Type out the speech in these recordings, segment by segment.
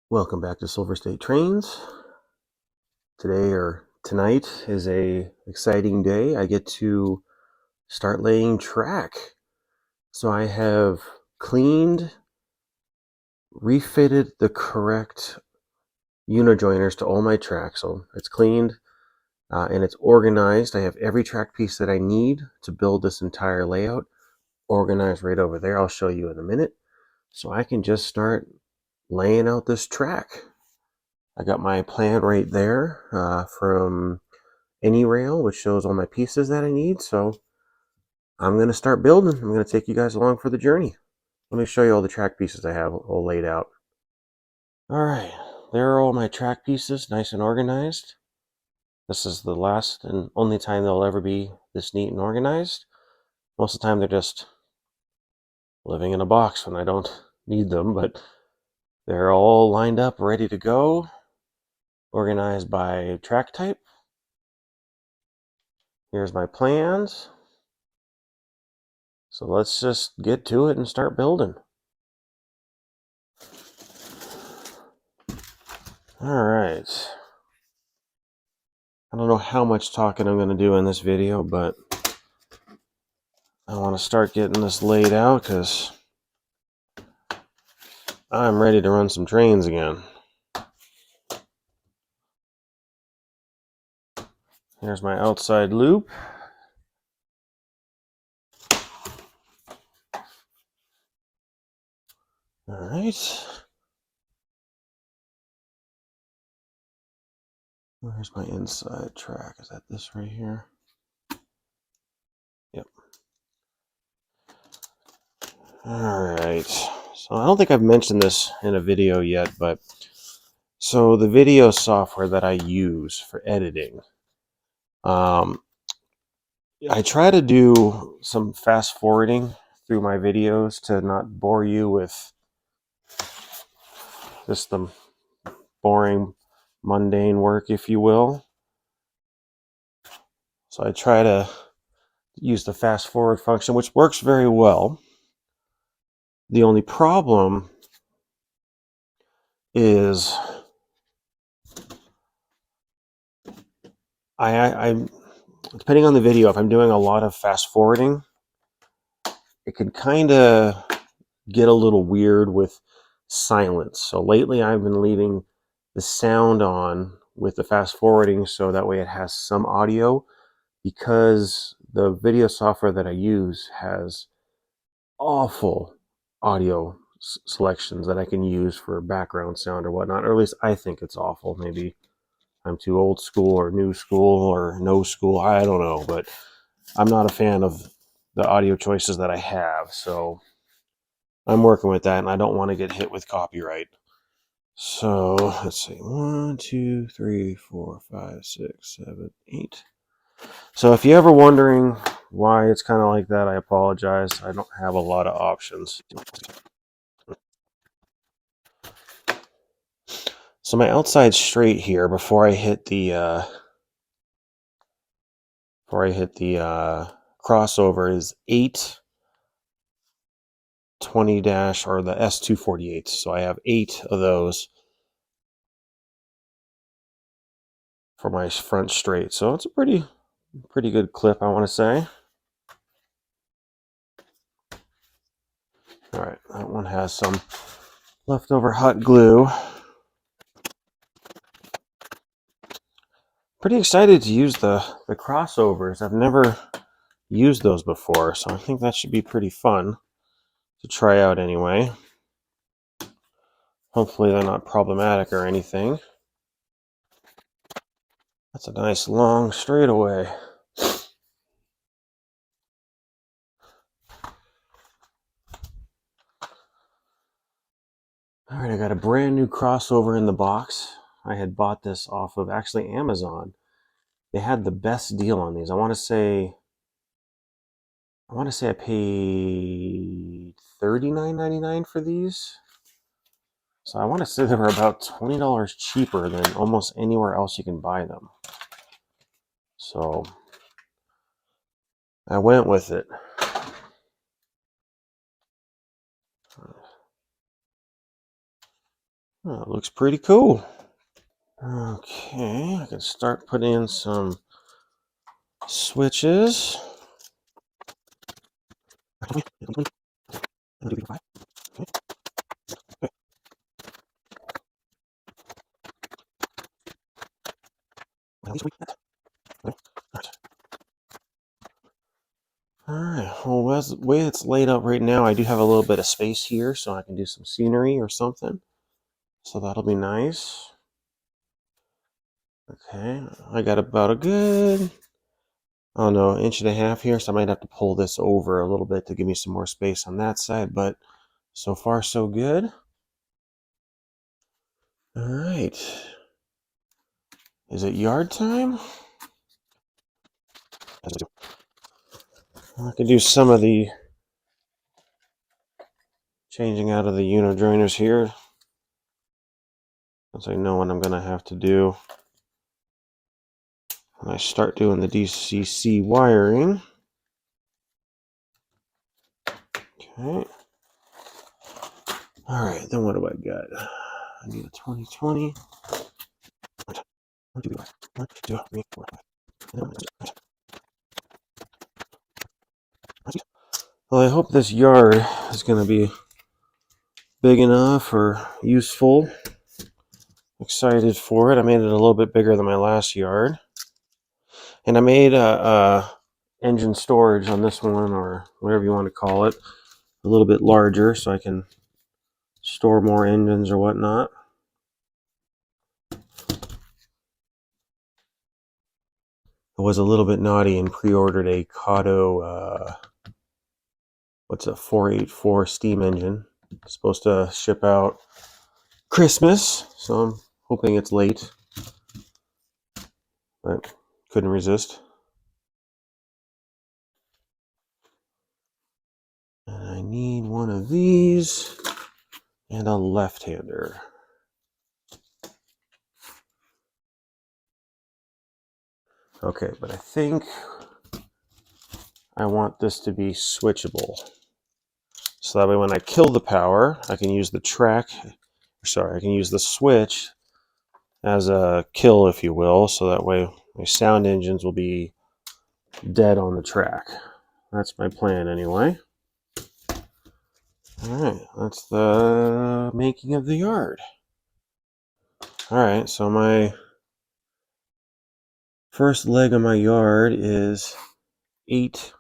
Welcome back to Silver State Trains. Today or tonight is a exciting day. I get to start laying track. So I have cleaned, refitted the correct unijoiners to all my tracks. So it's cleaned and it's organized. I have every track piece that I need to build this entire layout organized right over there. I'll show you in a minute. So I can just start laying out this track. I got my plan right there from AnyRail, which shows all my pieces that I need. So I'm going to start building. I'm going to take you guys along for the journey. Let me show you all the track pieces I have all laid out. All right, there are all my track pieces, nice and organized. This is the last and only time they'll ever be this neat and organized. Most of the time they're just living in a box when I don't need them, but they're all lined up, ready to go, organized by track type. Here's my plans. So let's just get to it and start building. All right. I don't know how much talking I'm going to do in this video, but I want to start getting this laid out because I'm ready to run some trains again. Here's my outside loop. All right. Where's my inside track? Is that this right here? Yep. All right. So I don't think I've mentioned this in a video yet, but so the video software that I use for editing, I try to do some fast forwarding through my videos to not bore you with just the boring, mundane work, if you will. So I try to use the fast forward function, which works very well. The only problem is I depending on the video, if I'm doing a lot of fast forwarding, it can kind of get a little weird with silence. So lately I've been leaving the sound on with the fast forwarding so that way it has some audio, because the video software that I use has awful audio selections that I can use for background sound or whatnot, or at least I think it's awful. Maybe I'm too old school or new school or no school, I don't know, but I'm not a fan of the audio choices that I have, so I'm working with that and I don't want to get hit with copyright. So let's see, 1, 2, 3, 4, 5, 6, 7, 8. So if you're ever wondering why it's kind of like that, I apologize. I don't have a lot of options. So my outside straight here before I hit the crossover is 820 dash, or the S248. So I have 8 of those for my front straight. So it's a pretty good clip, I want to say. All right, that one has some leftover hot glue. Pretty excited to use the crossovers. I've never used those before, so I think that should be pretty fun to try out anyway. Hopefully they're not problematic or anything. That's a nice long straightaway. All right, I got a brand new crossover in the box. I had bought this off of actually Amazon. They had the best deal on these. I want to say I paid $39.99 for these. So I want to say they were about $20 cheaper than almost anywhere else you can buy them. So I went with it. Oh, it looks pretty cool. Okay, I can start putting in some switches. Alright, well, as the way it's laid out right now, I do have a little bit of space here, so I can do some scenery or something. So that'll be nice. Okay, I got about a good, I don't know, inch and a half here, so I might have to pull this over a little bit to give me some more space on that side, but so far so good. Alright. Is it yard time? I can do some of the changing out of the joiners here, since I know what I'm going to have to do when I start doing the DCC wiring. Okay. Alright, then what do I got? I need a 2020. 1, 2, 3, 4, 5. Well, I hope this yard is going to be big enough or useful. Excited for it. I made it a little bit bigger than my last yard. And I made a engine storage on this one, or whatever you want to call it, a little bit larger so I can store more engines or whatnot. I was a little bit naughty and pre-ordered a Kato, what's a 484 steam engine. It's supposed to ship out Christmas, so I'm hoping it's late, but couldn't resist. And I need one of these and a left-hander. Okay, but I think I want this to be switchable. So that way when I kill the power, I can use the I can use the switch as a kill, if you will, so that way my sound engines will be dead on the track. That's my plan anyway. Alright, that's the making of the yard. Alright, so my first leg of my yard is 8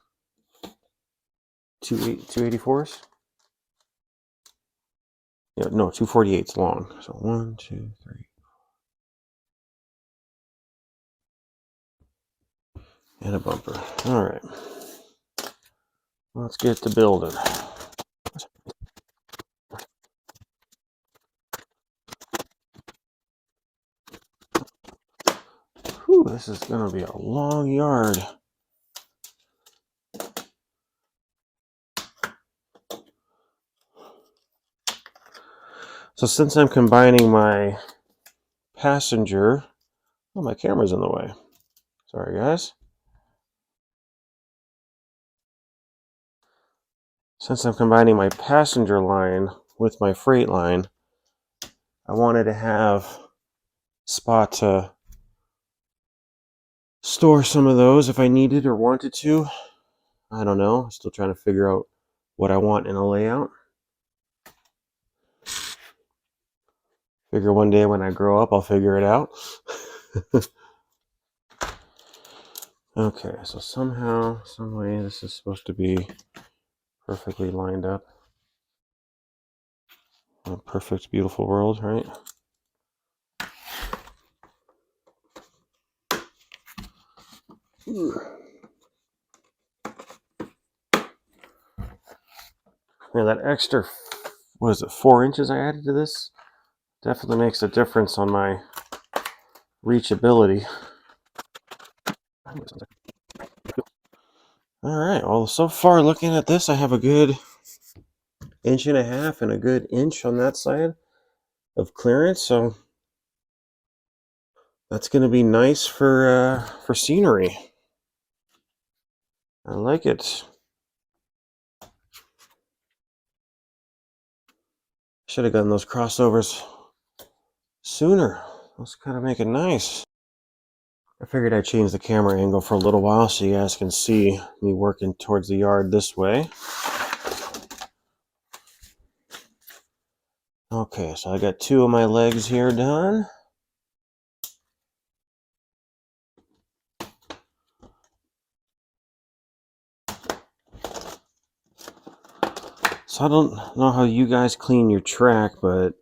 284s. Yeah, no, 248s long. So 1, 2, 3. And a bumper. Alright. Let's get to building. Whew, this is going to be a long yard. So since I'm combining my passenger... Oh, my camera's in the way. Sorry, guys. Since I'm combining my passenger line with my freight line, I wanted to have a spot to store some of those if I needed or wanted to. I don't know. I'm still trying to figure out what I want in a layout. Figure one day when I grow up, I'll figure it out. Okay, so somehow, some way, this is supposed to be perfectly lined up. A perfect, beautiful world, right? Yeah, that extra, what is it, 4 inches I added to this? Definitely makes a difference on my reachability. Alright, well, so far looking at this, I have a good 1.5 inches and a good inch on that side of clearance, so that's going to be nice for scenery. I like it. Should have gotten those crossovers sooner. Let's kind of make it nice. I figured I'd change the camera angle for a little while so you guys can see me working towards the yard this way. Okay, so I got 2 of my legs here done. So I don't know how you guys clean your track, but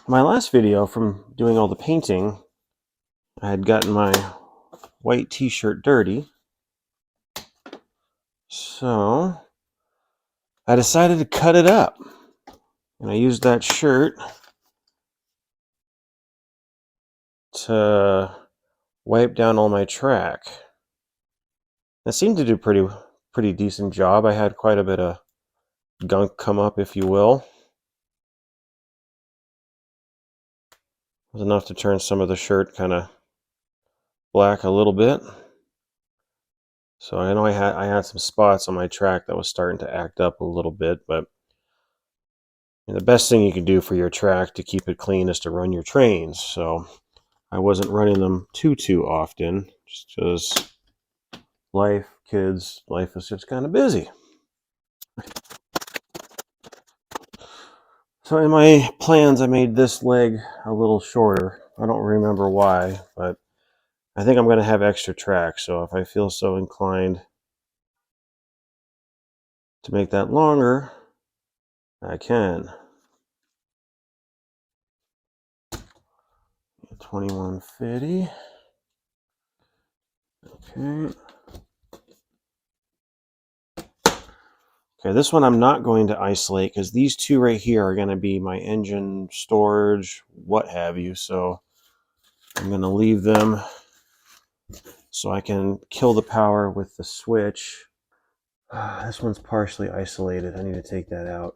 my last video from doing all the painting, I had gotten my white t-shirt dirty. So I decided to cut it up. And I used that shirt to wipe down all my track. It seemed to do pretty decent job. I had quite a bit of gunk come up, if you will. It was enough to turn some of the shirt kind of black a little bit. So I know I had some spots on my track that was starting to act up a little bit, but the best thing you can do for your track to keep it clean is to run your trains. So I wasn't running them too often, just because life is just kind of busy. So in my plans, I made this leg a little shorter. I don't remember why, but I think I'm going to have extra track. So if I feel so inclined to make that longer, I can. 2150. Okay. Okay, this one I'm not going to isolate because these 2 right here are going to be my engine, storage, what have you. So I'm going to leave them so I can kill the power with the switch. This one's partially isolated. I need to take that out.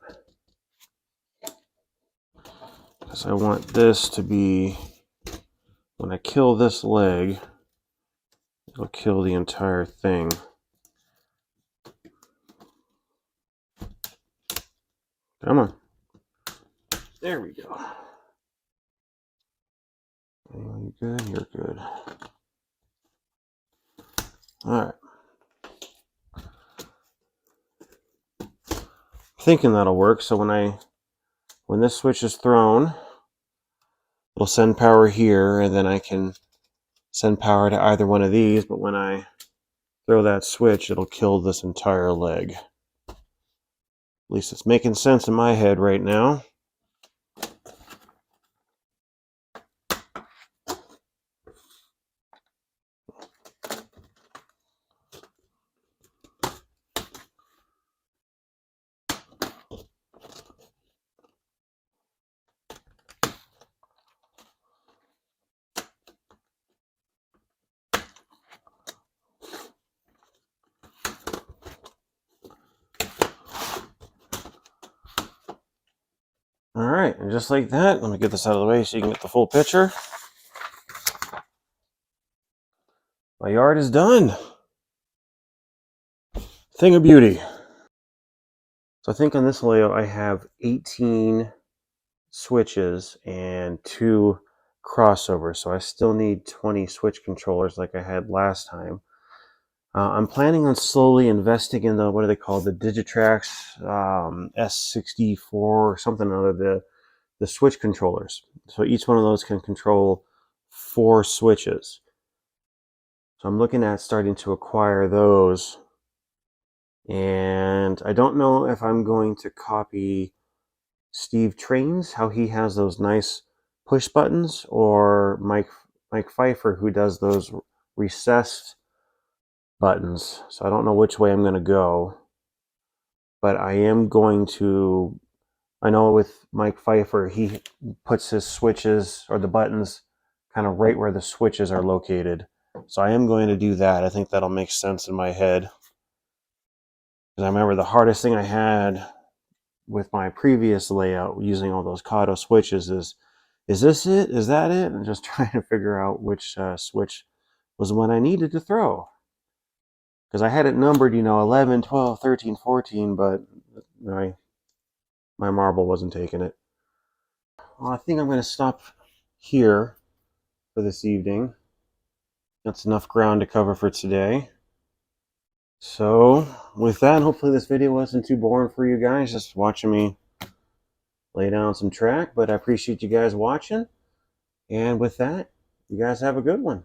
Because I want this to be, when I kill this leg, it'll kill the entire thing. Come on. There we go. You good? You're good. Alright. Thinking that'll work. So when this switch is thrown, it'll send power here, and then I can send power to either one of these, but when I throw that switch, it'll kill this entire leg. At least it's making sense in my head right now. Alright, and just like that, let me get this out of the way so you can get the full picture. My yard is done. Thing of beauty. So I think on this layout I have 18 switches and 2 crossovers. So I still need 20 switch controllers like I had last time. I'm planning on slowly investing in the, what are they called, the Digitrax S64 or something or other, the switch controllers. So each one of those can control 4 switches. So I'm looking at starting to acquire those. And I don't know if I'm going to copy Steve Trains, how he has those nice push buttons, or Mike Pfeiffer, who does those recessed buttons. So I don't know which way I'm going to go, but I am going to, I know with Mike Pfeiffer, he puts his switches or the buttons kind of right where the switches are located. So I am going to do that. I think that'll make sense in my head. Because I remember the hardest thing I had with my previous layout using all those Kato switches is this it? Is that it? And just trying to figure out which switch was the one I needed to throw. Because I had it numbered, 11, 12, 13, 14, but my marble wasn't taking it. I think I'm going to stop here for this evening. That's enough ground to cover for today. So with that, hopefully this video wasn't too boring for you guys, just watching me lay down some track. But I appreciate you guys watching. And with that, you guys have a good one.